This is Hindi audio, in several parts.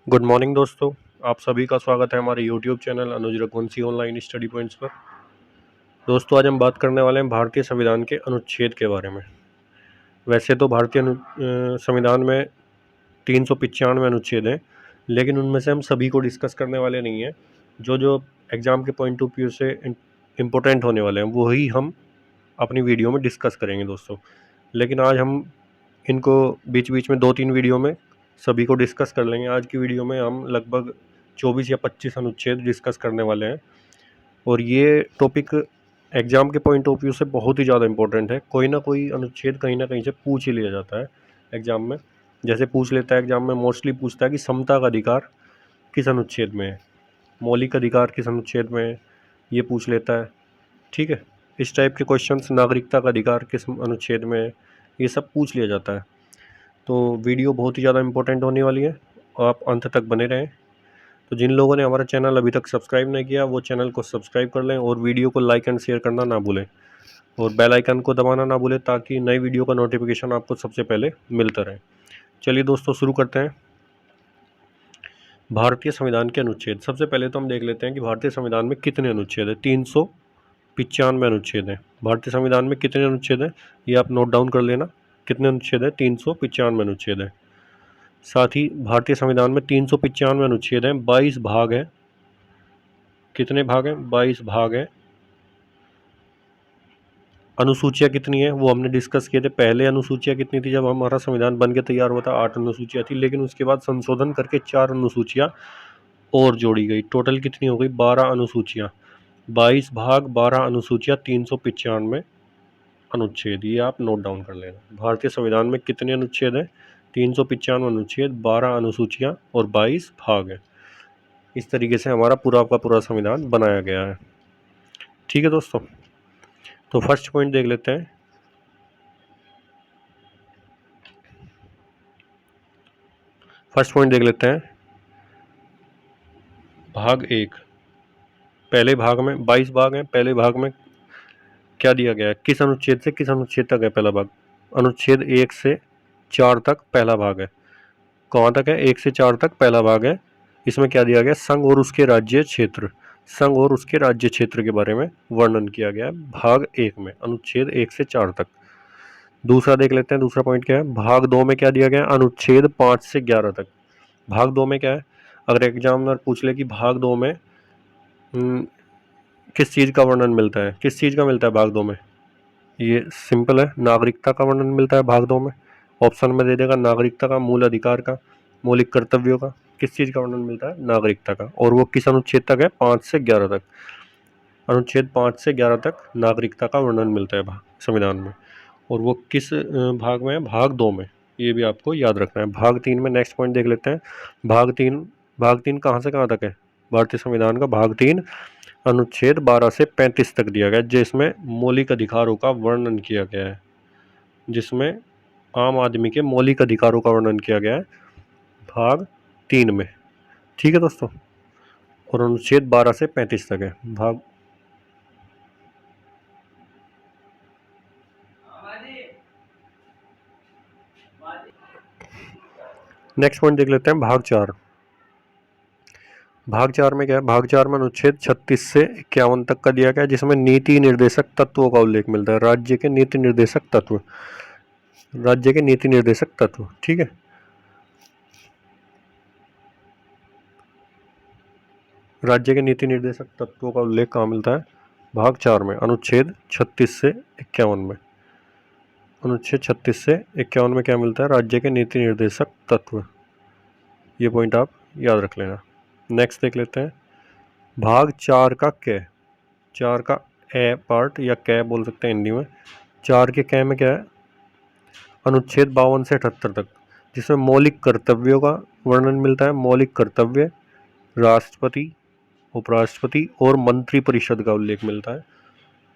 गुड मॉर्निंग दोस्तों। आप सभी का स्वागत है हमारे यूट्यूब चैनल अनुज रघुवंशी ऑनलाइन स्टडी पॉइंट्स पर। दोस्तों, आज हम बात करने वाले हैं भारतीय संविधान के अनुच्छेद के बारे में। वैसे तो भारतीय संविधान में 395 अनुच्छेद हैं, लेकिन उनमें से हम सभी को डिस्कस करने वाले नहीं हैं। जो जो एग्ज़ाम के पॉइंट ऑफ व्यू से इम्पोर्टेंट होने वाले हैं वही हम अपनी वीडियो में डिस्कस करेंगे दोस्तों। लेकिन आज हम इनको बीच बीच में 2-3 वीडियो में सभी को डिस्कस कर लेंगे। आज की वीडियो में हम लगभग 24 या 25 अनुच्छेद डिस्कस करने वाले हैं, और ये टॉपिक एग्ज़ाम के पॉइंट ऑफ व्यू से बहुत ही ज़्यादा इंपॉर्टेंट है। कोई ना कोई अनुच्छेद कहीं ना कहीं से पूछ ही लिया जाता है एग्ज़ाम में। जैसे पूछ लेता है एग्ज़ाम में, मोस्टली पूछता है कि समता का अधिकार किस अनुच्छेद में है, मौलिक अधिकार किस अनुच्छेद में है, ये पूछ लेता है। ठीक है, इस टाइप के क्वेश्चंस, नागरिकता का अधिकार किस अनुच्छेद में है, ये सब पूछ लिया जाता है। तो वीडियो बहुत ही ज़्यादा इंपॉर्टेंट होने वाली है, आप अंत तक बने रहें। तो जिन लोगों ने हमारा चैनल अभी तक सब्सक्राइब नहीं किया वो चैनल को सब्सक्राइब कर लें, और वीडियो को लाइक एंड शेयर करना ना भूलें, और बेल आइकन को दबाना ना भूलें ताकि नई वीडियो का नोटिफिकेशन आपको सबसे पहले मिलता रहे। चलिए दोस्तों, शुरू करते हैं। भारतीय संविधान के अनुच्छेद। सबसे पहले तो हम देख लेते हैं कि भारतीय संविधान में कितने अनुच्छेद हैं। 395 अनुच्छेद हैं। भारतीय संविधान में कितने अनुच्छेद हैं ये आप नोट डाउन कर लेना। कितने अनुच्छेद हैं? 395 अनुच्छेद हैं। साथ ही भारतीय संविधान में 395 अनुच्छेद हैं, 22 भाग हैं। कितने भाग हैं? 22 भाग हैं। अनुसूचियाँ कितनी हैं वो हमने डिस्कस किए थे। पहले अनुसूचियाँ कितनी थी जब हमारा संविधान बन के तैयार हुआ था? 8 अनुसूचियाँ थी, लेकिन उसके बाद संशोधन करके 4 अनुसूचियाँ और जोड़ी गई। टोटल कितनी हो गई? 12 अनुसूचियाँ। 22 भाग, 12 अनुसूचियाँ, 395 अनुच्छेद। ये आप नोट डाउन कर लेना। भारतीय संविधान में कितने अनुच्छेद हैं? 395 अनुच्छेद, 12 अनुसूचियाँ और 22 भाग हैं। इस तरीके से हमारा पूरा का पूरा संविधान बनाया गया है। ठीक है दोस्तों, तो फर्स्ट पॉइंट देख लेते हैं। भाग 1। पहले भाग में 22 भाग हैं। पहले भाग में क्या दिया गया है? किस अनुच्छेद से किस अनुच्छेद तक है पहला भाग? अनुच्छेद 1 से 4 तक पहला भाग है। कहाँ तक है? 1 से 4 तक पहला भाग है। इसमें क्या दिया गया? संघ और उसके राज्य क्षेत्र। संघ और उसके राज्य क्षेत्र के बारे में वर्णन किया गया है भाग 1 में, अनुच्छेद 1 से 4 तक। दूसरा देख लेते हैं। दूसरा पॉइंट क्या है? भाग 2 में क्या दिया गया? अनुच्छेद 5 से 11 तक। भाग 2 में क्या है? अगर एग्जामिनर पूछ ले कि भाग 2 में किस चीज़ का वर्णन मिलता है, किस चीज़ का मिलता है भाग 2 में? ये सिंपल है, नागरिकता का वर्णन मिलता है भाग 2 में। ऑप्शन में दे देगा नागरिकता का, मूल अधिकार का, मौलिक कर्तव्यों का। किस चीज़ का वर्णन मिलता है? नागरिकता का। और वो किस अनुच्छेद तक है? 5 से 11 तक। अनुच्छेद 5 से 11 तक नागरिकता का वर्णन मिलता है संविधान में। और वो किस भाग में है? भाग 2 में। ये भी आपको याद रखना है। भाग 3 में नेक्स्ट पॉइंट देख लेते हैं। भाग 3 कहाँ से कहाँ तक है भारतीय संविधान का? भाग 3 अनुच्छेद 12 से 35 तक दिया गया है, जिसमें मौलिक अधिकारों का वर्णन किया गया है। जिसमें आम आदमी के मौलिक अधिकारों का वर्णन किया गया है भाग 3 में। ठीक है दोस्तों, और अनुच्छेद 12 से 35 तक है भाग। नेक्स्ट पॉइंट देख लेते हैं। भाग 4। भाग 4 में क्या है? भाग 4 में अनुच्छेद 36 से 51 तक का दिया गया है, जिसमें नीति निर्देशक तत्वों का उल्लेख मिलता है। राज्य के नीति निर्देशक तत्व। राज्य के नीति निर्देशक तत्व। ठीक है, राज्य के नीति निर्देशक तत्वों का उल्लेख कहाँ मिलता है? भाग 4 में, अनुच्छेद 36 से 51 में। अनुच्छेद 36 से 51 में क्या मिलता है? राज्य के नीति निर्देशक तत्व। ये पॉइंट आप याद रख लेना। नेक्स्ट देख लेते हैं। भाग 4 का कै। 4 का ए पार्ट या कै बोल सकते हैं हिंदी में। 4 के कै में क्या है? अनुच्छेद 52 से 78 तक, जिसमें मौलिक कर्तव्यों का वर्णन मिलता है। मौलिक कर्तव्य, राष्ट्रपति, उपराष्ट्रपति और मंत्री परिषद का उल्लेख मिलता है।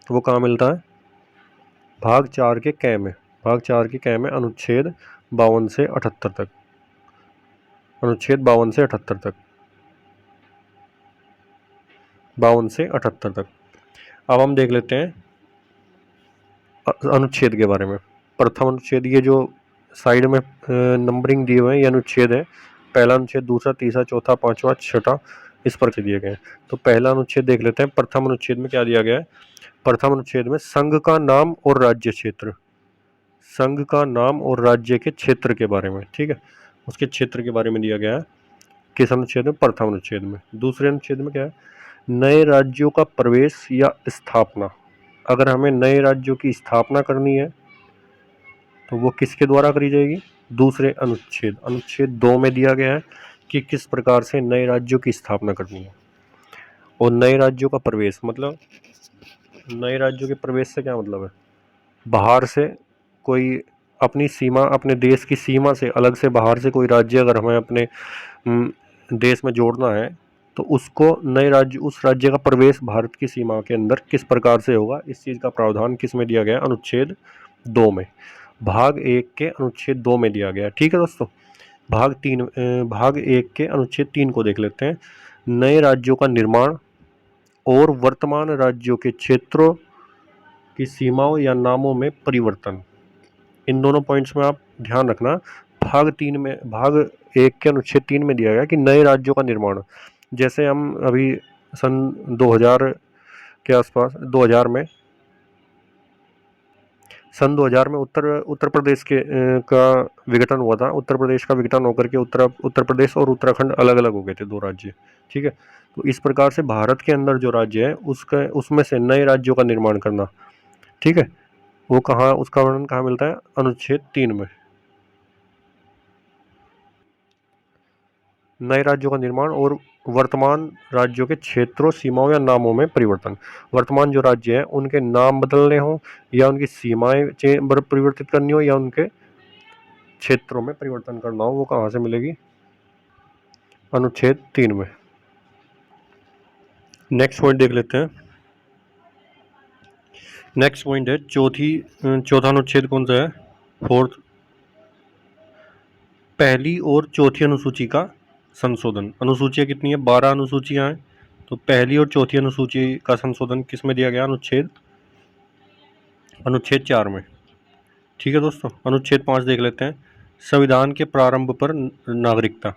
तो वो कहाँ मिलता है? भाग 4 के कै में। भाग 4 के कै में अनुच्छेद 52 से 78 तक। अनुच्छेद 52 से 78 तक। 52 से 78 तक। अब हम देख लेते हैं अनुच्छेद के बारे में। प्रथम अनुच्छेद, ये जो साइड में नंबरिंग दिए हुए हैं ये अनुच्छेद है। पहला अनुच्छेद, दूसरा, तीसरा, चौथा, पांचवा, छठा इस पर के दिए गए हैं। तो पहला अनुच्छेद देख लेते हैं। प्रथम अनुच्छेद में क्या दिया गया है? प्रथम अनुच्छेद में संघ का नाम और राज्य क्षेत्र, संघ का नाम और राज्य के क्षेत्र के बारे में, ठीक है, उसके क्षेत्र के बारे में दिया गया है किस अनुच्छेद में? प्रथम अनुच्छेद में। दूसरे अनुच्छेद में क्या है? नए राज्यों का प्रवेश या स्थापना। अगर हमें नए राज्यों की स्थापना करनी है तो वो किसके द्वारा करी जाएगी? दूसरे अनुच्छेद, अनुच्छेद 2 में दिया गया है कि किस प्रकार से नए राज्यों की स्थापना करनी है। और नए राज्यों का प्रवेश मतलब, नए राज्यों के प्रवेश से क्या मतलब है? बाहर से कोई अपनी सीमा, अपने देश की सीमा से अलग से बाहर से कोई राज्य अगर हमें अपने देश में जोड़ना है तो उसको नए राज्य, उस राज्य का प्रवेश भारत की सीमा के अंदर किस प्रकार से होगा, इस चीज़ का प्रावधान किस में दिया गया? अनुच्छेद 2 में, भाग 1 के अनुच्छेद 2 में दिया गया। ठीक है दोस्तों, भाग 1 के अनुच्छेद 3 को देख लेते हैं। नए राज्यों का निर्माण और वर्तमान राज्यों के क्षेत्रों की सीमाओं या नामों में परिवर्तन। इन दोनों पॉइंट्स में आप ध्यान रखना। भाग 1 के अनुच्छेद 3 में दिया गया कि नए राज्यों का निर्माण, जैसे हम अभी सन 2000 के आसपास, 2000 में, सन 2000 में उत्तर प्रदेश का विघटन हुआ था। उत्तर प्रदेश का विघटन होकर के उत्तर प्रदेश और उत्तराखंड अलग अलग हो गए थे, 2 राज्य। ठीक है, तो इस प्रकार से भारत के अंदर जो राज्य है उसमें से नए राज्यों का निर्माण करना, ठीक है, वो कहाँ, उसका वर्णन कहाँ मिलता है? अनुच्छेद 3 में। नए राज्यों का निर्माण और वर्तमान राज्यों के क्षेत्रों, सीमाओं या नामों में परिवर्तन। वर्तमान जो राज्य है उनके नाम बदलने हो या उनकी सीमाएं परिवर्तित करनी हो या उनके क्षेत्रों में परिवर्तन करना हो, वो कहाँ से मिलेगी? अनुच्छेद 3 में। नेक्स्ट पॉइंट देख लेते हैं। नेक्स्ट पॉइंट है चौथा अनुच्छेद कौन सा है? फोर्थ, पहली और चौथी अनुसूची का संशोधन। अनुसूचियाँ कितनी है? 12 अनुसूचियाँ हैं। तो पहली और चौथी अनुसूची का संशोधन किस में दिया गया? अनुच्छेद 4 में। ठीक है दोस्तों, अनुच्छेद 5 देख लेते हैं। संविधान के प्रारंभ पर नागरिकता।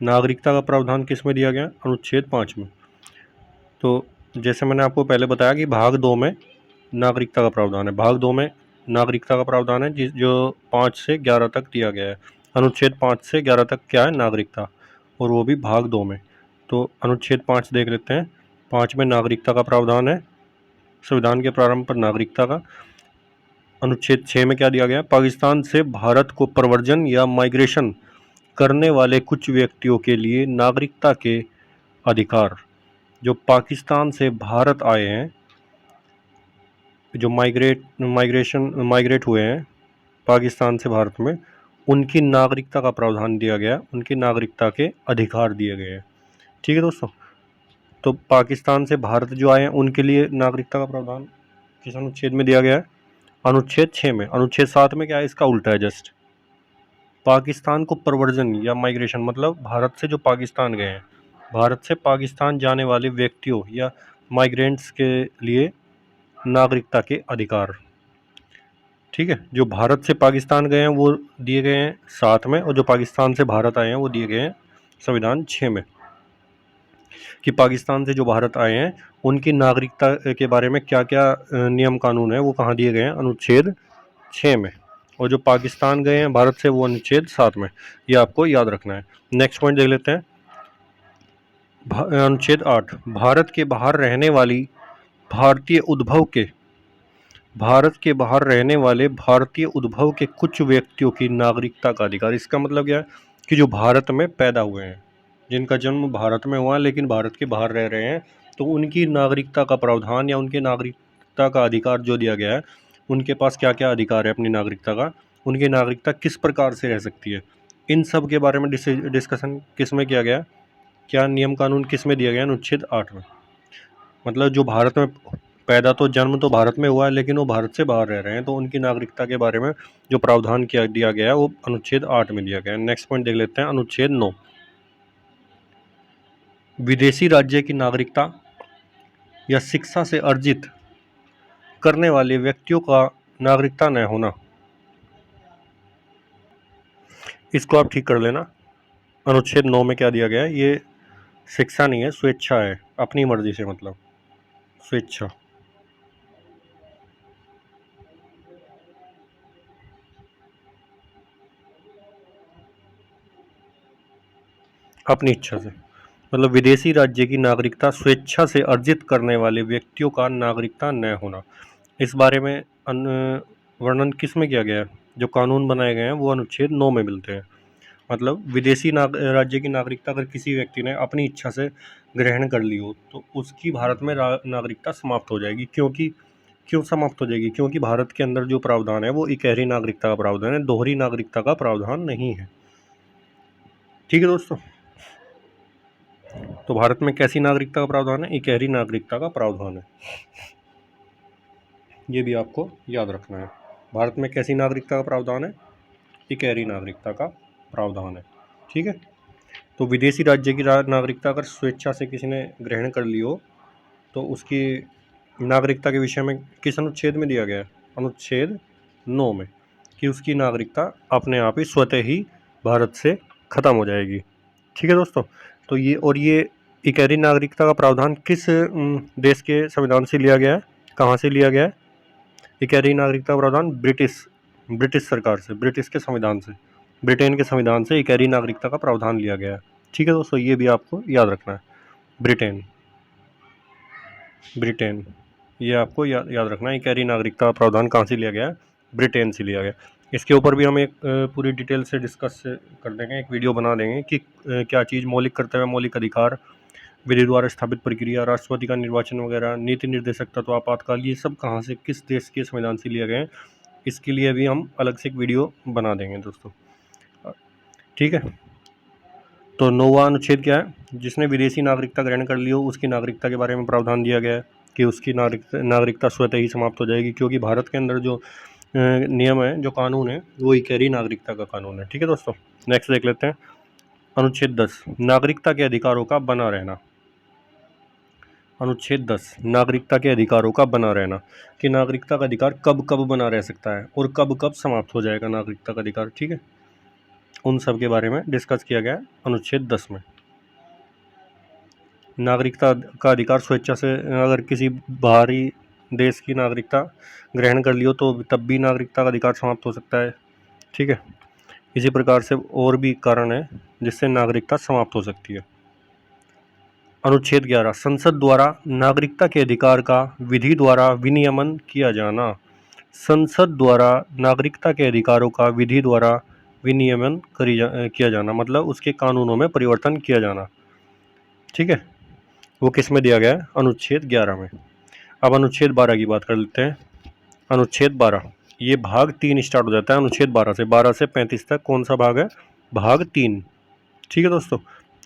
नागरिकता का प्रावधान किस में दिया गया? अनुच्छेद 5 में। तो जैसे मैंने आपको पहले बताया कि भाग 2 में नागरिकता का प्रावधान है, भाग 2 में नागरिकता का प्रावधान है जो 5 से 11 तक दिया गया है। अनुच्छेद 5 से 11 तक क्या है? नागरिकता, और वो भी भाग 2 में। तो अनुच्छेद 5 देख लेते हैं। 5 में नागरिकता का प्रावधान है, संविधान के प्रारंभ पर नागरिकता का। अनुच्छेद 6 में क्या दिया गया? पाकिस्तान से भारत को प्रव्रजन या माइग्रेशन करने वाले कुछ व्यक्तियों के लिए नागरिकता के अधिकार। जो पाकिस्तान से भारत आए हैं, जो माइग्रेट हुए हैं पाकिस्तान से भारत में, उनकी नागरिकता का प्रावधान दिया गया, उनकी नागरिकता के अधिकार दिए गए हैं। ठीक है दोस्तों, तो पाकिस्तान से भारत जो आए हैं उनके लिए नागरिकता का प्रावधान किस अनुच्छेद में दिया गया है? अनुच्छेद 6 में। अनुच्छेद 7 में क्या है? इसका उल्टा है जस्ट। पाकिस्तान को प्रव्रजन या माइग्रेशन मतलब भारत से जो पाकिस्तान गए हैं, भारत से पाकिस्तान जाने वाले व्यक्तियों या माइग्रेंट्स के लिए नागरिकता के अधिकार। ठीक है, जो भारत से पाकिस्तान गए हैं वो दिए गए हैं 7 में, और जो पाकिस्तान से भारत आए हैं वो दिए गए हैं संविधान 6 में। कि पाकिस्तान से जो भारत आए हैं उनकी नागरिकता के बारे में क्या क्या नियम कानून है वो कहाँ दिए गए हैं? अनुच्छेद 6 में। और जो पाकिस्तान गए हैं भारत से वो अनुच्छेद 7 में। ये आपको याद रखना है। नेक्स्ट पॉइंट देख लेते हैं। अनुच्छेद 8, भारत के बाहर रहने वाली भारतीय उद्भव के, भारत के बाहर रहने वाले भारतीय उद्भव के कुछ व्यक्तियों की नागरिकता का अधिकार। इसका मतलब क्या है? कि जो भारत में पैदा हुए हैं, जिनका जन्म भारत में हुआ लेकिन भारत के बाहर रह रहे हैं, तो उनकी नागरिकता का प्रावधान या उनके नागरिकता का अधिकार जो दिया गया है, उनके पास क्या क्या अधिकार है अपनी नागरिकता का, उनकी नागरिकता किस प्रकार से रह सकती है, इन सब के बारे में डिस्कशन किस में किया गया? क्या नियम कानून किस में दिया गया? अनुच्छेद 8 में। मतलब जो भारत में पैदा, तो जन्म तो भारत में हुआ है लेकिन वो भारत से बाहर रह रहे हैं, तो उनकी नागरिकता के बारे में जो प्रावधान दिया गया है वो अनुच्छेद 8 में दिया गया है। नेक्स्ट पॉइंट देख लेते हैं। अनुच्छेद 9, विदेशी राज्य की नागरिकता या शिक्षा से अर्जित करने वाले व्यक्तियों का नागरिकता न होना। इसको आप ठीक कर लेना। अनुच्छेद 9 में क्या दिया गया है, ये शिक्षा नहीं है, स्वेच्छा है, अपनी मर्जी से, मतलब स्वेच्छा, अपनी इच्छा से, मतलब विदेशी राज्य की नागरिकता स्वेच्छा से अर्जित करने वाले व्यक्तियों का नागरिकता न होना। इस बारे में वर्णन किस में किया गया है? जो कानून बनाए गए हैं वो अनुच्छेद 9 में मिलते हैं। मतलब विदेशी राज्य की नागरिकता अगर किसी व्यक्ति ने अपनी इच्छा से ग्रहण कर ली हो तो उसकी भारत में नागरिकता समाप्त हो जाएगी। क्यों समाप्त हो जाएगी? क्योंकि भारत के अंदर जो प्रावधान है वो इकहरी नागरिकता का प्रावधान है, दोहरी नागरिकता का प्रावधान नहीं है। ठीक है दोस्तों, तो भारत में कैसी नागरिकता का प्रावधान है? इकहरी नागरिकता का प्रावधान है, ये भी आपको याद रखना है। भारत में कैसी नागरिकता का प्रावधान है? इकहरी नागरिकता का प्रावधान है। ठीक है, तो विदेशी राज्य की नागरिकता अगर स्वेच्छा से किसी ने ग्रहण कर ली हो तो उसकी नागरिकता के विषय में किस अनुच्छेद में दिया गया है? अनुच्छेद 9 में, कि उसकी नागरिकता अपने आप ही स्वतः ही भारत से ख़त्म हो जाएगी। ठीक है दोस्तों, तो ये इकहरी नागरिकता का प्रावधान किस देश के संविधान से लिया गया है? कहाँ से लिया गया है? इकहरी नागरिकता का प्रावधान ब्रिटिश सरकार से, ब्रिटिश के संविधान से, ब्रिटेन के संविधान से इकहरी नागरिकता का प्रावधान लिया गया है। ठीक है दोस्तों, ये भी आपको याद रखना है। ब्रिटेन, ये आपको याद रखना है। इकहरी नागरिकता का प्रावधान कहाँ से लिया गया है? ब्रिटेन से लिया गया। इसके ऊपर भी हम एक पूरी डिटेल से डिस्कस कर देंगे, एक वीडियो बना देंगे कि क्या चीज़ मौलिक कर्तव्य, मौलिक अधिकार, विधि द्वारा स्थापित प्रक्रिया, राष्ट्रपति का निर्वाचन वगैरह, नीति निर्देशक तत्व, आपातकाल, ये सब कहाँ से, किस देश के संविधान से लिए गए हैं, इसके लिए भी हम अलग से एक वीडियो बना देंगे दोस्तों। ठीक है, तो 9वां अनुच्छेद क्या है? जिसने विदेशी नागरिकता ग्रहण कर ली हो उसकी नागरिकता के बारे में प्रावधान दिया गया है कि उसकी नागरिकता स्वतः ही समाप्त हो जाएगी, क्योंकि भारत के अंदर जो नियम है, जो कानून है, वो इकहरी नागरिकता का कानून है। ठीक है दोस्तों, नेक्स्ट देख लेते हैं। अनुच्छेद 10, नागरिकता के अधिकारों का बना रहना। अनुच्छेद 10, नागरिकता के अधिकारों का बना रहना, कि नागरिकता का अधिकार कब कब बना रह सकता है और कब कब समाप्त हो जाएगा नागरिकता का अधिकार। ठीक है, उन सब के बारे में डिस्कस किया गया है अनुच्छेद 10 में। नागरिकता का अधिकार स्वेच्छा से अगर किसी बाहरी देश की नागरिकता ग्रहण कर लियो तो तब भी नागरिकता का अधिकार समाप्त हो सकता है। ठीक है, इसी प्रकार से और भी कारण है जिससे नागरिकता समाप्त हो सकती है। अनुच्छेद 11, संसद द्वारा नागरिकता के अधिकार का विधि द्वारा विनियमन किया जाना। संसद द्वारा नागरिकता के अधिकारों का विधि द्वारा विनियमन किया जाना, मतलब उसके कानूनों में परिवर्तन किया जाना। ठीक है, वो किस में दिया गया है? अनुच्छेद 11 में। अब अनुच्छेद 12 की बात कर लेते हैं। अनुच्छेद 12, ये भाग 3 स्टार्ट हो जाता है अनुच्छेद 12 से 35 तक। कौन सा भाग है? भाग 3। ठीक है दोस्तों,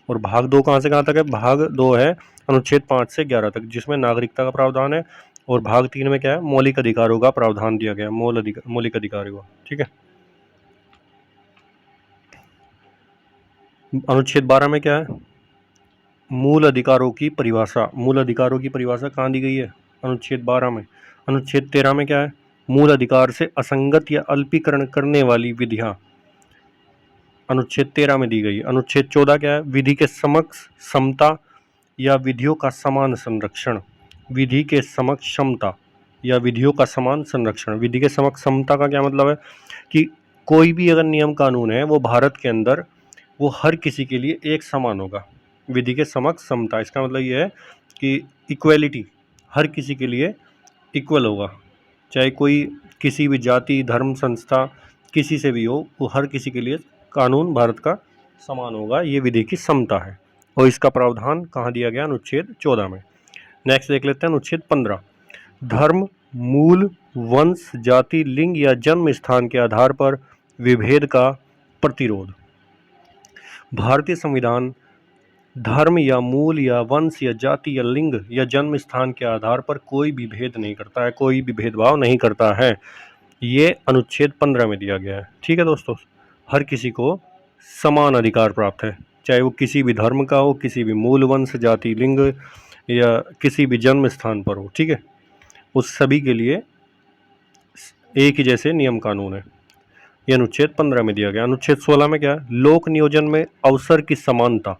और भाग 2 कहाँ से कहाँ तक है? भाग 2 है अनुच्छेद 5 से 11 तक, जिसमें नागरिकता का प्रावधान है। और भाग 3 में क्या है? मौलिक अधिकारों का प्रावधान दिया गया, मौलिक अधिकारों का। ठीक है, अनुच्छेद 12 में क्या है? मूल अधिकारों की परिभाषा। मूल अधिकारों की परिभाषा कहाँ दी गई है? अनुच्छेद 12 में। अनुच्छेद 13 में क्या है? मूल अधिकार से असंगत या अल्पीकरण करने वाली विधियां, अनुच्छेद 13 में दी गई। अनुच्छेद 14 क्या है? विधि के समक्ष समता या विधियों का समान संरक्षण। विधि के समक्ष समता या विधियों का समान संरक्षण। विधि के समक्ष समता का क्या मतलब है? कि कोई भी अगर नियम कानून है वो भारत के अंदर वो हर किसी के लिए एक समान होगा। विधि के समक्ष समता, इसका मतलब ये है कि इक्वलिटी, हर किसी के लिए इक्वल होगा, चाहे कोई किसी भी जाति, धर्म, संस्था, किसी से भी हो, वो हर किसी के लिए कानून भारत का समान होगा। ये विधि की समता है और इसका प्रावधान कहाँ दिया गया? अनुच्छेद 14 में। नेक्स्ट देख लेते हैं अनुच्छेद 15, धर्म, मूल, वंश, जाति, लिंग या जन्म स्थान के आधार पर विभेद का प्रतिरोध। भारतीय संविधान धर्म या मूल या वंश या जाति या लिंग या जन्म स्थान के आधार पर कोई भी भेद नहीं करता है, कोई भी भेदभाव नहीं करता है। ये अनुच्छेद 15 में दिया गया है। ठीक है दोस्तों, हर किसी को समान अधिकार प्राप्त है, चाहे वो किसी भी धर्म का हो, किसी भी मूल, वंश, जाति, लिंग या किसी भी जन्म स्थान पर हो। ठीक है, उस सभी के लिए एक ही जैसे नियम कानून है। ये अनुच्छेद 15 में दिया गया। अनुच्छेद 16 में क्या है? लोक नियोजन में अवसर की समानता।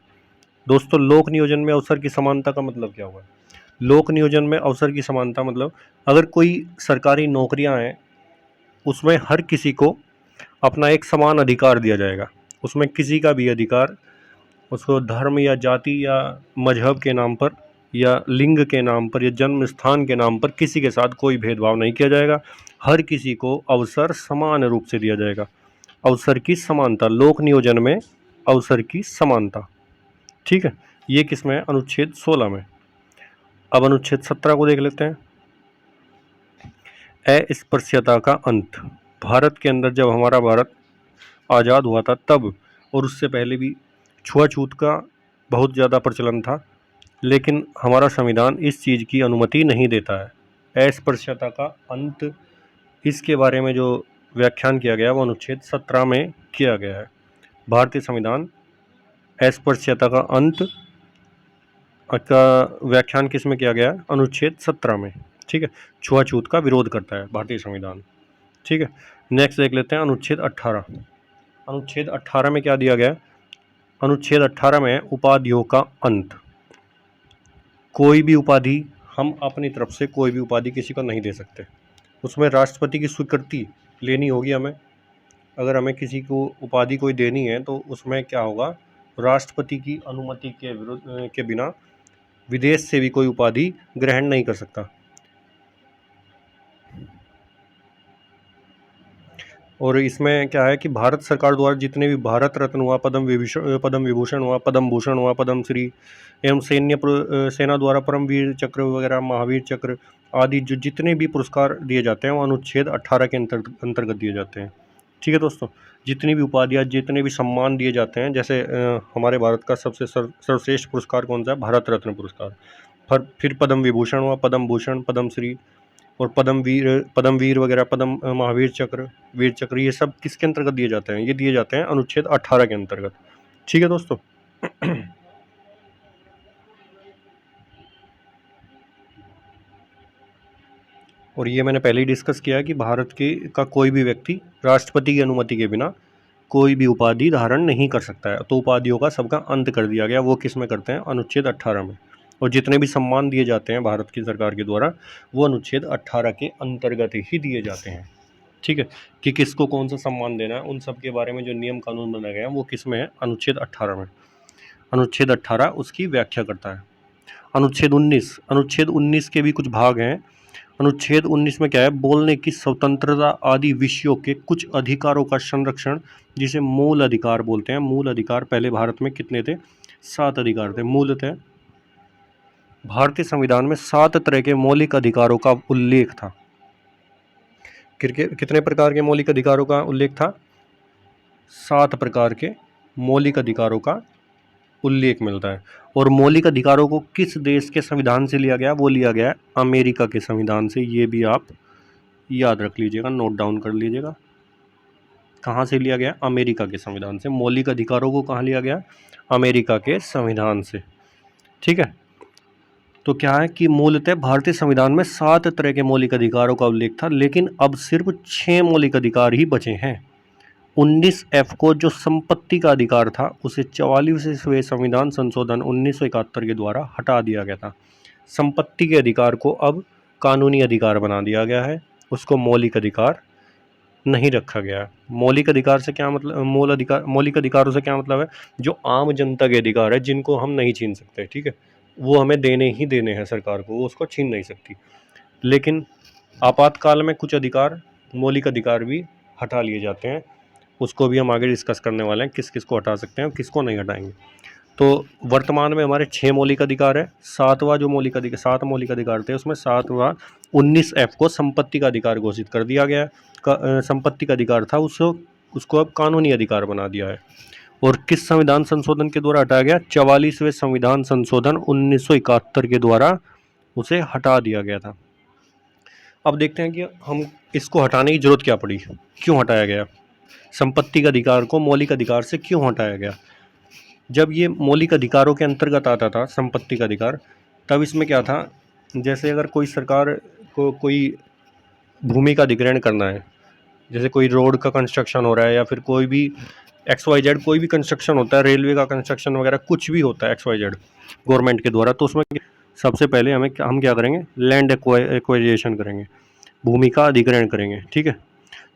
दोस्तों, लोक नियोजन में अवसर की समानता का मतलब क्या हुआ? लोक नियोजन में अवसर की समानता मतलब अगर कोई सरकारी नौकरियां हैं उसमें हर किसी को अपना एक समान अधिकार दिया जाएगा। उसमें किसी का भी अधिकार उसको धर्म या जाति या मजहब के नाम पर या लिंग के नाम पर या जन्म स्थान के नाम पर किसी के साथ कोई भेदभाव नहीं किया जाएगा। हर किसी को अवसर समान रूप से दिया जाएगा। अवसर की समानता, लोक नियोजन में अवसर की समानता। ठीक है, ये किसमें है? अनुच्छेद 16 में। अब अनुच्छेद 17 को देख लेते हैं। अस्पृश्यता का अंत। भारत के अंदर जब हमारा भारत आज़ाद हुआ था तब और उससे पहले भी छुआछूत का बहुत ज़्यादा प्रचलन था, लेकिन हमारा संविधान इस चीज़ की अनुमति नहीं देता है। अस्पृश्यता का अंत, इसके बारे में जो व्याख्यान किया गया वो अनुच्छेद 17 में किया गया है। भारतीय संविधान अस्पृश्यता का अंत का व्याख्यान किस में किया गया है? अनुच्छेद 17 में। ठीक है, छुआछूत का विरोध करता है भारतीय संविधान। ठीक है, नेक्स्ट देख लेते हैं अनुच्छेद 18। अनुच्छेद 18 में क्या दिया गया? अनुच्छेद 18 में उपाधियों का अंत। कोई भी उपाधि हम अपनी तरफ से कोई भी उपाधि किसी को नहीं दे सकते। उसमें राष्ट्रपति की स्वीकृति लेनी होगी हमें। अगर हमें किसी को उपाधि कोई देनी है तो उसमें क्या होगा? राष्ट्रपति की अनुमति के बिना विदेश से भी कोई उपाधि ग्रहण नहीं कर सकता। और इसमें क्या है कि भारत सरकार द्वारा जितने भी भारत रत्न हुआ, पद्म विभूषण हुआ, पद्म भूषण हुआ, पद्म श्री एवं सेना द्वारा परमवीर चक्र वगैरह, महावीर चक्र आदि जो जितने भी पुरस्कार दिए जाते हैं वो अनुच्छेद 18 के अंतर्गत दिए जाते हैं। ठीक है दोस्तों, जितनी भी उपाधियाँ, जितने भी सम्मान दिए जाते हैं, जैसे हमारे भारत का सबसे सर्वश्रेष्ठ पुरस्कार कौन सा है? भारत रत्न पुरस्कार। फिर पद्म विभूषण हुआ, पद्म भूषण, पद्म श्री और पद्मवीर वगैरह, पद्म महावीर चक्र, वीर चक्र, ये सब किसके अंतर्गत दिए जाते हैं? ये दिए जाते हैं अनुच्छेद 18 के अंतर्गत। ठीक है दोस्तों। और ये मैंने पहले ही डिस्कस किया है कि भारत का कोई भी व्यक्ति राष्ट्रपति की अनुमति के बिना कोई भी उपाधि धारण नहीं कर सकता है। तो उपाधियों का सबका अंत कर दिया गया। वो किस में करते हैं? अनुच्छेद 18 में। और जितने भी सम्मान दिए जाते हैं भारत की सरकार के द्वारा वो अनुच्छेद 18 के अंतर्गत ही दिए जाते हैं। ठीक है, कि किसको कौन सा सम्मान देना है उन सब के बारे में जो नियम कानून बनाया गया है वो किस में है? अनुच्छेद 18 में। अनुच्छेद 18 उसकी व्याख्या करता है। अनुच्छेद 19। अनुच्छेद 19 के भी कुछ भाग हैं। अनुच्छेद 19 में क्या है? बोलने की स्वतंत्रता आदि विषयों के कुछ अधिकारों का संरक्षण, जिसे मूल अधिकार बोलते हैं। मूल अधिकार पहले भारत में कितने थे? 7 अधिकार थे मूलतः। भारतीय संविधान में 7 तरह के मौलिक अधिकारों का उल्लेख था। कितने प्रकार के मौलिक अधिकारों का उल्लेख था? 7 प्रकार के मौलिक अधिकारों का उल्लेख मिलता है। और मौलिक अधिकारों को किस देश के संविधान से लिया गया? वो लिया गया है अमेरिका के संविधान से। ये भी आप याद रख लीजिएगा, नोट डाउन कर लीजिएगा। कहाँ से लिया गया? अमेरिका के संविधान से। मौलिक अधिकारों को कहाँ लिया गया? अमेरिका के संविधान से। ठीक है, तो क्या है कि मूलतः भारतीय संविधान में 7 तरह के मौलिक अधिकारों का उल्लेख था, लेकिन अब सिर्फ 6 मौलिक अधिकार ही बचे हैं। 19F को जो संपत्ति का अधिकार था उसे 44वें संविधान संशोधन 1971 के द्वारा हटा दिया गया था। संपत्ति के अधिकार को अब कानूनी अधिकार बना दिया गया है, उसको मौलिक अधिकार नहीं रखा गया है। मौलिक अधिकार से क्या मतलब? मौलिक अधिकारों से क्या मतलब है? जो आम जनता के अधिकार है जिनको हम नहीं छीन सकते। ठीक है, वो हमें देने ही देने हैं सरकार को, वो उसको छीन नहीं सकती। लेकिन आपातकाल में कुछ अधिकार, मौलिक अधिकार भी हटा लिए जाते हैं। उसको भी हम आगे डिस्कस करने वाले हैं, किस किस को हटा सकते हैं और किसको नहीं हटाएंगे। तो वर्तमान में हमारे 6 मौलिक अधिकार है। 7वां जो मौलिक अधिकार, 7 मौलिक अधिकार थे उसमें 7वां 19F को संपत्ति का अधिकार घोषित कर दिया गया। संपत्ति का अधिकार था, उसको अब कानूनी अधिकार बना दिया है। और किस संविधान संशोधन के द्वारा हटाया गया? 44वें संविधान संशोधन 1971 के द्वारा उसे हटा दिया गया था। अब देखते हैं कि हम इसको हटाने की जरूरत क्या पड़ी, क्यों हटाया गया? संपत्ति के अधिकार को मौलिक अधिकार से क्यों हटाया गया? जब ये मौलिक अधिकारों के अंतर्गत आता था संपत्ति का अधिकार, तब इसमें क्या था? जैसे अगर कोई सरकार को कोई भूमि का अधिग्रहण करना है जैसे कोई रोड का कंस्ट्रक्शन हो रहा है या फिर कोई भी XYZ कोई भी कंस्ट्रक्शन होता है, रेलवे का कंस्ट्रक्शन वगैरह कुछ भी होता है XYZ गवर्नमेंट के द्वारा, तो उसमें सबसे पहले हम क्या करेंगे, लैंड एक्वाइजेशन करेंगे, भूमि का अधिग्रहण करेंगे। ठीक है,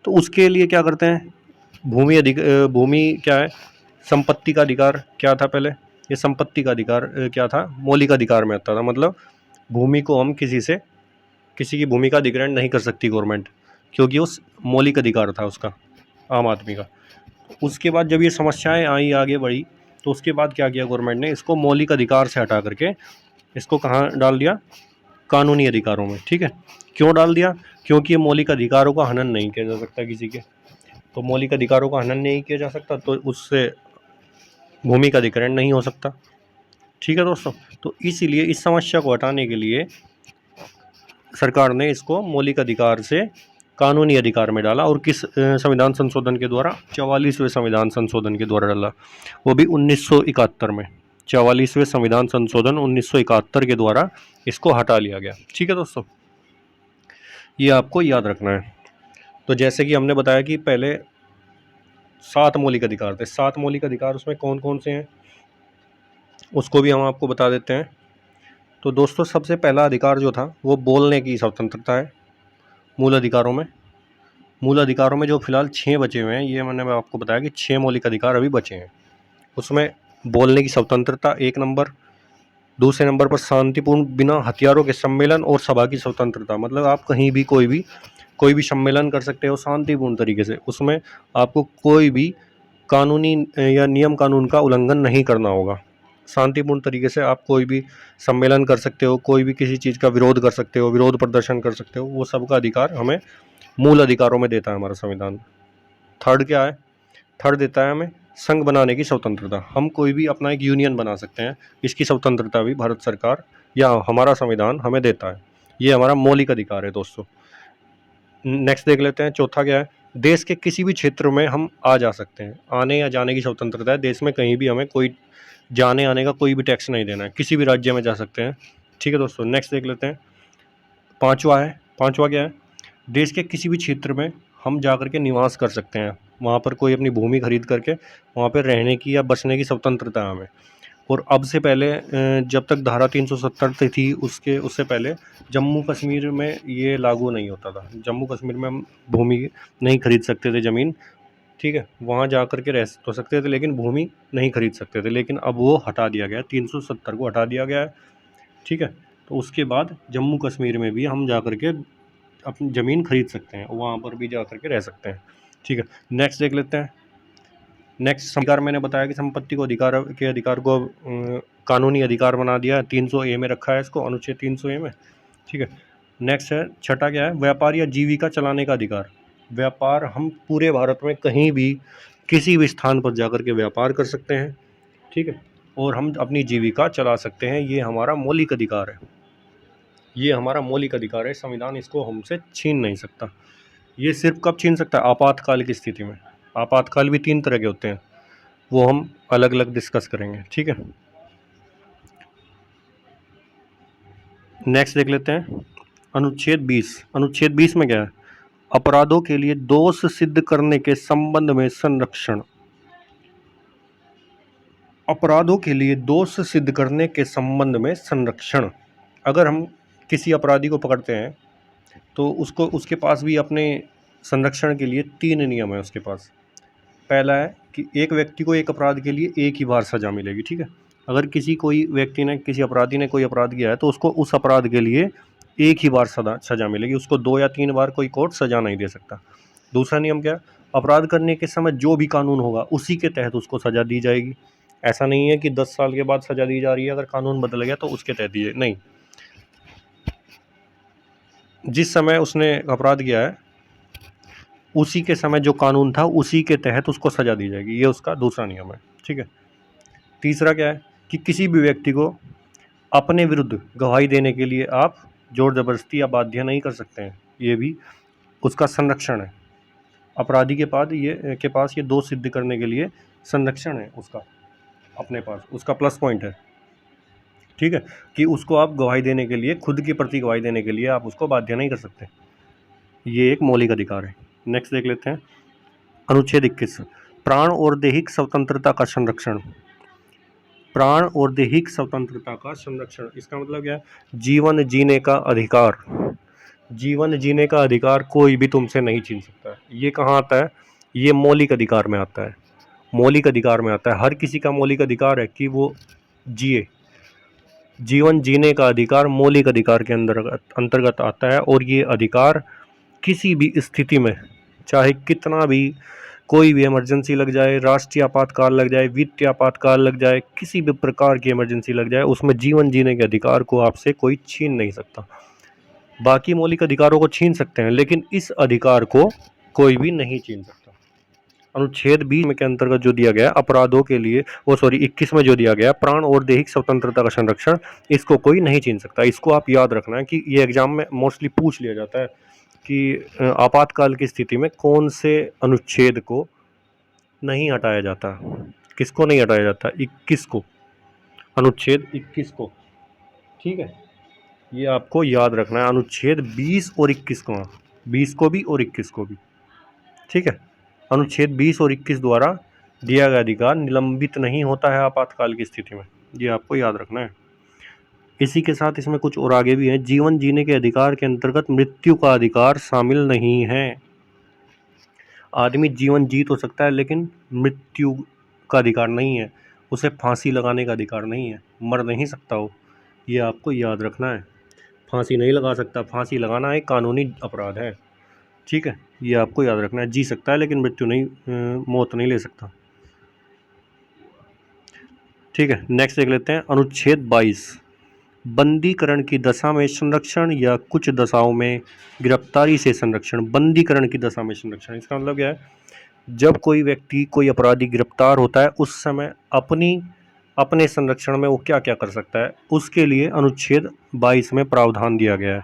तो उसके लिए क्या करते हैं, भूमि क्या है, संपत्ति का अधिकार क्या था पहले, ये संपत्ति का अधिकार क्या था, मौलिक अधिकार में आता था। मतलब भूमि को हम किसी की भूमि का अधिग्रहण नहीं कर सकती गवर्नमेंट, क्योंकि उस मौलिक अधिकार था उसका, आम आदमी का। उसके बाद जब ये समस्याएं आई, आगे बढ़ी, तो उसके बाद क्या किया गवर्नमेंट ने, इसको मौलिक अधिकार से हटा करके इसको कहाँ डाल दिया, कानूनी अधिकारों में। ठीक है, क्यों डाल दिया, क्योंकि ये मौलिक अधिकारों का हनन नहीं किया जा सकता किसी के, तो मौलिक अधिकारों का हनन नहीं किया जा सकता, तो उससे भूमि का अधिग्रहण नहीं हो सकता। ठीक है दोस्तों, तो इसीलिए इस समस्या को हटाने के लिए सरकार ने इसको मौलिक अधिकार से कानूनी अधिकार में डाला, और किस संविधान संशोधन के द्वारा, 44वें संविधान संशोधन के द्वारा डाला, वो भी 1971 में। 44वें संविधान संशोधन 1971 के द्वारा इसको हटा लिया गया। ठीक है दोस्तों, ये आपको याद रखना है। तो जैसे कि हमने बताया कि पहले 7 मौलिक अधिकार थे, 7 मौलिक अधिकार उसमें कौन कौन से हैं उसको भी हम आपको बता देते हैं। तो दोस्तों, सबसे पहला अधिकार जो था वो बोलने की स्वतंत्रता है। मूल अधिकारों में जो फिलहाल 6 बचे हुए हैं, ये मैंने आपको बताया कि 6 मौलिक अधिकार अभी बचे हैं। उसमें बोलने की स्वतंत्रता 1 नंबर, दूसरे नंबर पर शांतिपूर्ण बिना हथियारों के सम्मेलन और सभा की स्वतंत्रता। मतलब आप कहीं भी कोई भी सम्मेलन कर सकते हो शांतिपूर्ण तरीके से, उसमें आपको कोई भी कानूनी या नियम कानून का उल्लंघन नहीं करना होगा। शांतिपूर्ण तरीके से आप कोई भी सम्मेलन कर सकते हो, कोई भी किसी चीज़ का विरोध कर सकते हो, विरोध प्रदर्शन कर सकते हो, वो सबका अधिकार हमें मूल अधिकारों में देता है हमारा संविधान। थर्ड क्या है, थर्ड देता है हमें संघ बनाने की स्वतंत्रता। हम कोई भी अपना एक यूनियन बना सकते हैं, इसकी स्वतंत्रता भी भारत सरकार या हमारा संविधान हमें देता है। ये हमारा मौलिक अधिकार है दोस्तों। नेक्स्ट देख लेते हैं, चौथा क्या है, देश के किसी भी क्षेत्र में हम आ जा सकते हैं, आने या जाने की स्वतंत्रता है। देश में कहीं भी हमें कोई जाने आने का कोई भी टैक्स नहीं देना है, किसी भी राज्य में जा सकते हैं। ठीक है दोस्तों, नेक्स्ट देख लेते हैं, पांचवा क्या है, देश के किसी भी क्षेत्र में हम जा करके निवास कर सकते हैं, वहाँ पर कोई अपनी भूमि खरीद करके वहाँ पर रहने की या बसने की स्वतंत्रता है हमें। और अब से पहले जब तक धारा 370 थी, उससे पहले जम्मू कश्मीर में ये लागू नहीं होता था। जम्मू कश्मीर में हम भूमि नहीं खरीद सकते थे, ज़मीन। ठीक है, वहाँ जा कर के रह तो सकते थे लेकिन भूमि नहीं खरीद सकते थे, लेकिन अब वो हटा दिया गया, 370 को हटा दिया गया है। ठीक है, तो उसके बाद जम्मू कश्मीर में भी हम जा कर के अपनी ज़मीन खरीद सकते हैं, वहाँ पर भी जा कर के रह सकते हैं। ठीक है, नेक्स्ट देख लेते हैं। नेक्स्ट अधिकार मैंने बताया कि संपत्ति को अधिकार को कानूनी अधिकार बना दिया है, 300A में रखा है इसको, अनुच्छेद 300A में। ठीक है, नेक्स्ट है, छठा क्या है, व्यापार या जीविका चलाने का अधिकार। व्यापार हम पूरे भारत में कहीं भी किसी भी स्थान पर जाकर के व्यापार कर सकते हैं। ठीक है, और हम अपनी जीविका चला सकते हैं, ये हमारा मौलिक अधिकार है। ये हमारा मौलिक अधिकार है, संविधान इसको हमसे छीन नहीं सकता। ये सिर्फ कब छीन सकता है, आपातकाल की स्थिति में। आपातकाल भी 3 तरह के होते हैं, वो हम अलग अलग डिस्कस करेंगे। ठीक है, नेक्स्ट देख लेते हैं, अनुच्छेद 20 में क्या है, अपराधों के लिए दोष सिद्ध करने के संबंध में संरक्षण। अपराधों के लिए दोष सिद्ध करने के संबंध में संरक्षण। अगर हम किसी अपराधी को पकड़ते हैं तो उसके पास भी अपने संरक्षण के लिए 3 नियम है उसके पास। पहला है कि एक व्यक्ति को एक अपराध के लिए एक ही बार सज़ा मिलेगी। ठीक है, अगर किसी अपराधी ने कोई अपराध किया है तो उसको उस अपराध के लिए एक ही बार सज़ा मिलेगी, उसको 2 या 3 बार कोई कोर्ट सज़ा नहीं दे सकता। दूसरा नियम क्या है, अपराध करने के समय जो भी कानून होगा उसी के तहत उसको सज़ा दी जाएगी। ऐसा नहीं है कि 10 साल के बाद सज़ा दी जा रही है, अगर कानून बदल गया तो उसके तहत दी नहीं। जिस समय उसने अपराध किया है उसी के समय जो कानून था उसी के तहत उसको सज़ा दी जाएगी, ये उसका दूसरा नियम है। ठीक है, तीसरा क्या है कि किसी भी व्यक्ति को अपने विरुद्ध गवाही देने के लिए आप जोर ज़बरदस्ती या बाध्य नहीं कर सकते हैं, ये भी उसका संरक्षण है। अपराधी के पास ये दोष सिद्ध करने के लिए संरक्षण है उसका अपने पास, उसका प्लस पॉइंट है। ठीक है, कि उसको आप गवाही देने के लिए, खुद के प्रति गवाही देने के लिए आप उसको बाध्य नहीं कर सकते, ये एक मौलिक अधिकार है। नेक्स्ट देख लेते हैं अनुच्छेद 21, प्राण और दैहिक स्वतंत्रता का संरक्षण। प्राण और दैहिक स्वतंत्रता का संरक्षण, इसका मतलब क्या है? जीवन जीने का अधिकार। जीवन जीने का अधिकार कोई भी तुमसे नहीं छीन सकता है। ये कहाँ आता है? ये मौलिक अधिकार में आता है। मौलिक अधिकार में आता है। हर किसी का मौलिक अधिकार है कि वो जिए। जीवन जीने का अधिकार मौलिक अधिकार के अंतर्गत आता है, और ये अधिकार किसी भी स्थिति में, चाहे कितना भी, कोई भी इमरजेंसी लग जाए, राष्ट्रीय आपातकाल लग जाए, वित्तीय आपातकाल लग जाए, किसी भी प्रकार की इमरजेंसी लग जाए, उसमें जीवन जीने के अधिकार को आपसे कोई छीन नहीं सकता। बाकी मौलिक अधिकारों को छीन सकते हैं, लेकिन इस अधिकार को कोई भी नहीं छीन सकता। अनुच्छेद 20 के अंतर्गत जो दिया गया अपराधों के लिए, 21 में जो दिया गया प्राण और दैहिक स्वतंत्रता का संरक्षण, इसको कोई नहीं छीन सकता। इसको आप याद रखना है कि ये एग्जाम में मोस्टली पूछ लिया जाता है कि आपातकाल की स्थिति में कौन से अनुच्छेद को नहीं हटाया जाता। किसको नहीं हटाया जाता? 21 को, अनुच्छेद 21 को। ठीक है, ये आपको याद रखना है। अनुच्छेद 20 और 21 को, 20 को भी और 21 को भी। ठीक है, अनुच्छेद 20 और 21 द्वारा दिया गया अधिकार निलंबित नहीं होता है आपातकाल की स्थिति में। ये आपको याद रखना है। इसी के साथ इसमें कुछ और आगे भी है। जीवन जीने के अधिकार के अंतर्गत मृत्यु का अधिकार शामिल नहीं है। आदमी जीवन जी तो सकता है, लेकिन मृत्यु का अधिकार नहीं है। उसे फांसी लगाने का अधिकार नहीं है, मर नहीं सकता हो। ये आपको याद रखना है। फांसी नहीं लगा सकता। फांसी लगाना एक कानूनी अपराध है। ठीक है, ये आपको याद रखना है। जी सकता है, लेकिन मृत्यु नहीं, मौत नहीं ले सकता। ठीक है, नेक्स्ट देख लेते हैं अनुच्छेद 22, बंदीकरण की दशा में संरक्षण या कुछ दशाओं में गिरफ्तारी से संरक्षण। बंदीकरण की दशा में संरक्षण, इसका मतलब क्या है? जब कोई व्यक्ति, कोई अपराधी गिरफ्तार होता है, उस समय अपने संरक्षण में वो क्या क्या कर सकता है, उसके लिए अनुच्छेद 22 में प्रावधान दिया गया है।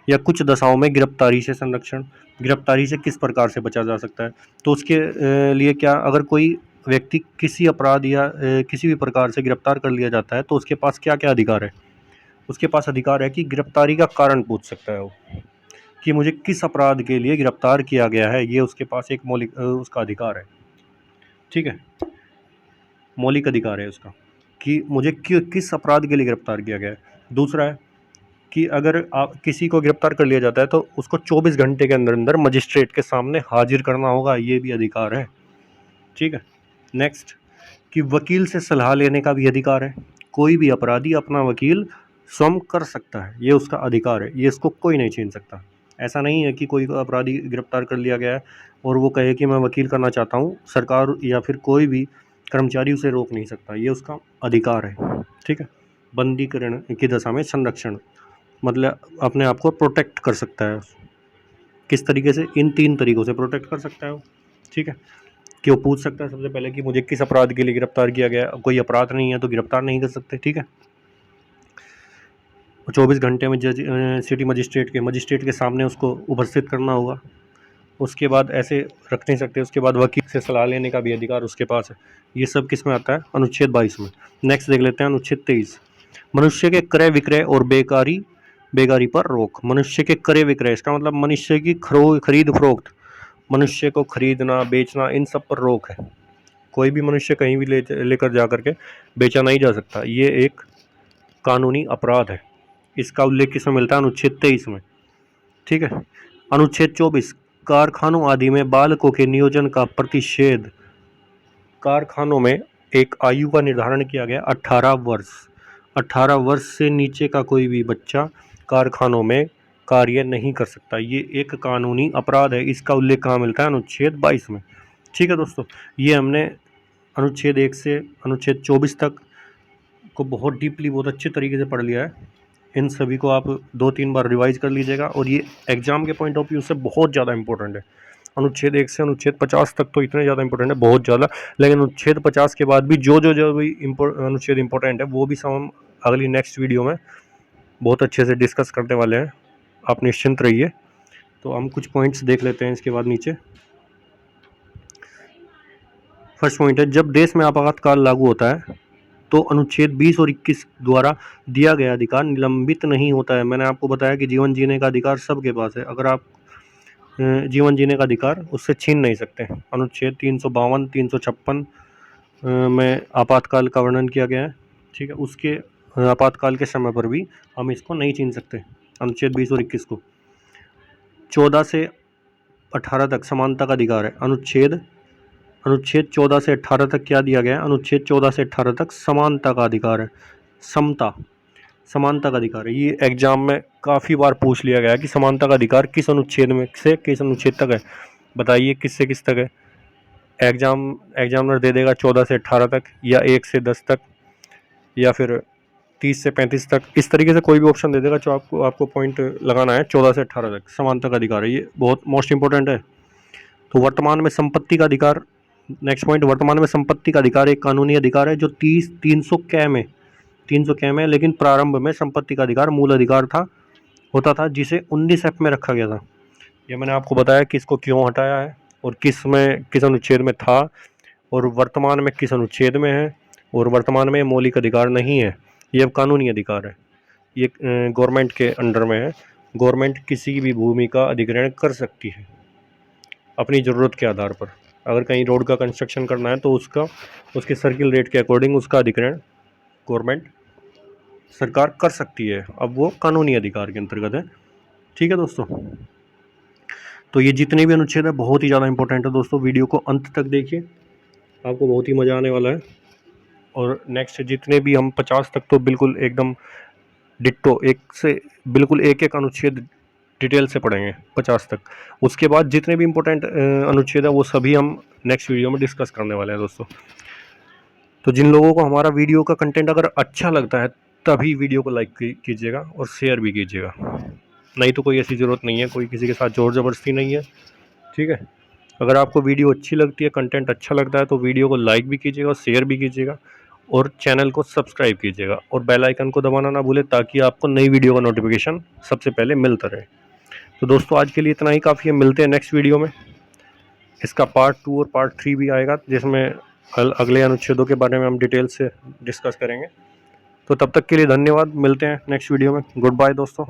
या कुछ दशाओं में गिरफ्तारी से संरक्षण, गिरफ्तारी से किस प्रकार से बचा जा सकता है, तो उसके लिए क्या, अगर कोई व्यक्ति किसी अपराध या किसी भी प्रकार से गिरफ्तार कर लिया जाता है, तो उसके पास क्या क्या अधिकार है? उसके पास अधिकार है कि गिरफ्तारी का कारण पूछ सकता है वो, कि मुझे किस अपराध के लिए गिरफ्तार किया गया है। ये उसके पास एक मौलिक उसका अधिकार है। ठीक है, मौलिक अधिकार है उसका कि मुझे किस अपराध के लिए गिरफ्तार किया गया है। दूसरा है कि अगर आप किसी को गिरफ्तार कर लिया जाता है, तो उसको 24 घंटे के अंदर अंदर मजिस्ट्रेट के सामने हाजिर करना होगा। ये भी अधिकार है। ठीक है, नेक्स्ट कि वकील से सलाह लेने का भी अधिकार है। कोई भी अपराधी अपना वकील स्वयं कर सकता है, ये उसका अधिकार है। ये इसको कोई नहीं छीन सकता। ऐसा नहीं है कि कोई अपराधी गिरफ्तार कर लिया गया है और वो कहे कि मैं वकील करना चाहता हूँ, सरकार या फिर कोई भी कर्मचारी उसे रोक नहीं सकता। ये उसका अधिकार है। ठीक है, बंदीकरण की दशा में संरक्षण मतलब अपने आप को प्रोटेक्ट कर सकता है। किस तरीके से? इन 3 तरीकों से प्रोटेक्ट कर सकता है वो। ठीक है, कि वो पूछ सकता है सबसे पहले कि मुझे किस अपराध के लिए गिरफ्तार किया गया। कोई अपराध नहीं है तो गिरफ्तार नहीं कर सकते। ठीक है, 24 घंटे में जज सिटी मजिस्ट्रेट के सामने उसको उपस्थित करना होगा। उसके बाद ऐसे रख नहीं सकते। उसके बाद वकील से सलाह लेने का भी अधिकार उसके पास है। ये सब किस में आता है? अनुच्छेद 22 में। नेक्स्ट देख लेते हैं अनुच्छेद 23, मनुष्य के क्रय विक्रय और बेकारी पर रोक। मनुष्य के क्रय विक्रय, इसका मतलब मनुष्य की खरीद फरोख्त, मनुष्य को खरीदना बेचना, इन सब पर रोक है। कोई भी मनुष्य कहीं भी लेकर जा करके बेचा नहीं जा सकता। ये एक कानूनी अपराध है। इसका उल्लेख किसमें मिलता है? अनुच्छेद 23 में। ठीक है, अनुच्छेद 24, कारखानों आदि में बालकों के नियोजन का प्रतिषेध। कारखानों में एक आयु का निर्धारण किया गया 18 वर्ष। 18 वर्ष से नीचे का कोई भी बच्चा कारखानों में कार्य नहीं कर सकता। ये एक कानूनी अपराध है। इसका उल्लेख कहाँ मिलता है? अनुच्छेद 22 में। ठीक है दोस्तों, ये हमने अनुच्छेद 1 से अनुच्छेद 24 तक को बहुत डीपली, बहुत अच्छे तरीके से पढ़ लिया है। इन सभी को आप 2-3 बार रिवाइज कर लीजिएगा, और ये एग्जाम के पॉइंट ऑफ व्यू से बहुत ज़्यादा इंपॉर्टेंट है। अनुच्छेद 1 से अनुच्छेद 50 तक तो इतने ज़्यादा इंपॉर्टेंट है, बहुत ज़्यादा। लेकिन अनुच्छेद 50 के बाद भी जो भी अनुच्छेद इंपॉर्टेंट है, वो भी सब हम अगली नेक्स्ट वीडियो में बहुत अच्छे से डिस्कस करने वाले हैं। आप निश्चिंत रहिए। तो हम कुछ पॉइंट्स देख लेते हैं इसके बाद नीचे। फर्स्ट पॉइंट है, जब देश में आपातकाल लागू होता है तो अनुच्छेद 20 और 21 द्वारा दिया गया अधिकार निलंबित नहीं होता है। मैंने आपको बताया कि जीवन जीने का अधिकार सबके पास है। अगर आप जीवन जीने का अधिकार उससे छीन नहीं सकते। अनुच्छेद 352, 356 में आपातकाल का वर्णन किया गया है, ठीक है। उसके आपातकाल के समय पर भी हम इसको नहीं छीन सकते। अनुच्छेद 20 और 21 को 14 से 18 तक समानता का अधिकार है। अनुच्छेद 14 से 18 तक क्या दिया गया है? अनुच्छेद 14 से 18 तक समानता का अधिकार है, समता, समानता का अधिकार है। ये एग्जाम में काफ़ी बार पूछ लिया गया है कि समानता का अधिकार किस अनुच्छेद में से किस अनुच्छेद तक है, बताइए किस से किस तक है। एग्जामिनर दे देगा 14 से 18 तक, या 1 से 10 तक, या फिर 30 से 35 तक। इस तरीके से कोई भी ऑप्शन दे देगा जो आपको पॉइंट लगाना है। 14 से 18 तक समानता का अधिकार है, ये बहुत मोस्ट इंपॉर्टेंट है। तो वर्तमान में संपत्ति का अधिकार, नेक्स्ट पॉइंट, वर्तमान में संपत्ति का अधिकार एक कानूनी अधिकार है जो 300 कै में, लेकिन प्रारंभ में संपत्ति का अधिकार मूल अधिकार होता था, जिसे 19F में रखा गया था। ये मैंने आपको बताया कि इसको क्यों हटाया है और किस अनुच्छेद में था, और वर्तमान में किस अनुच्छेद में है, और वर्तमान में मौलिक अधिकार नहीं है, ये अब कानूनी अधिकार है। ये गवर्नमेंट के अंडर में है। गवर्नमेंट किसी भी भूमि का अधिग्रहण कर सकती है अपनी ज़रूरत के आधार पर। अगर कहीं रोड का कंस्ट्रक्शन करना है तो उसके सर्किल रेट के अकॉर्डिंग उसका अधिग्रहण गवर्नमेंट, सरकार कर सकती है। अब वो कानूनी अधिकार के अंतर्गत है, ठीक है दोस्तों। तो ये जितने भी अनुच्छेद है बहुत ही ज़्यादा इंपॉर्टेंट है दोस्तों। वीडियो को अंत तक देखिए, आपको बहुत ही मज़ा आने वाला है। और नेक्स्ट जितने भी हम 50 तक तो बिल्कुल एकदम डिट्टो बिल्कुल एक अनुच्छेद डिटेल से पढ़ेंगे 50 तक। उसके बाद जितने भी इम्पोर्टेंट अनुच्छेद है वो सभी हम नेक्स्ट वीडियो में डिस्कस करने वाले हैं दोस्तों। तो जिन लोगों को हमारा वीडियो का कंटेंट अगर अच्छा लगता है तभी वीडियो को लाइक कीजिएगा और शेयर भी कीजिएगा, नहीं तो कोई ऐसी ज़रूरत नहीं है, कोई किसी के साथ ज़ोर ज़बरदस्ती नहीं है, ठीक है। अगर आपको वीडियो अच्छी लगती है, कंटेंट अच्छा लगता है, तो वीडियो को लाइक भी कीजिएगा और शेयर भी कीजिएगा, और चैनल को सब्सक्राइब कीजिएगा, और बेल आइकन को दबाना ना भूलें ताकि आपको नई वीडियो का नोटिफिकेशन सबसे पहले मिलता रहे। तो दोस्तों आज के लिए इतना ही काफ़ी है, मिलते हैं नेक्स्ट वीडियो में। इसका पार्ट 2 और पार्ट 3 भी आएगा, जिसमें अगले अनुच्छेदों के बारे में हम डिटेल से डिस्कस करेंगे। तो तब तक के लिए धन्यवाद, मिलते हैं नेक्स्ट वीडियो में। गुड बाय दोस्तों।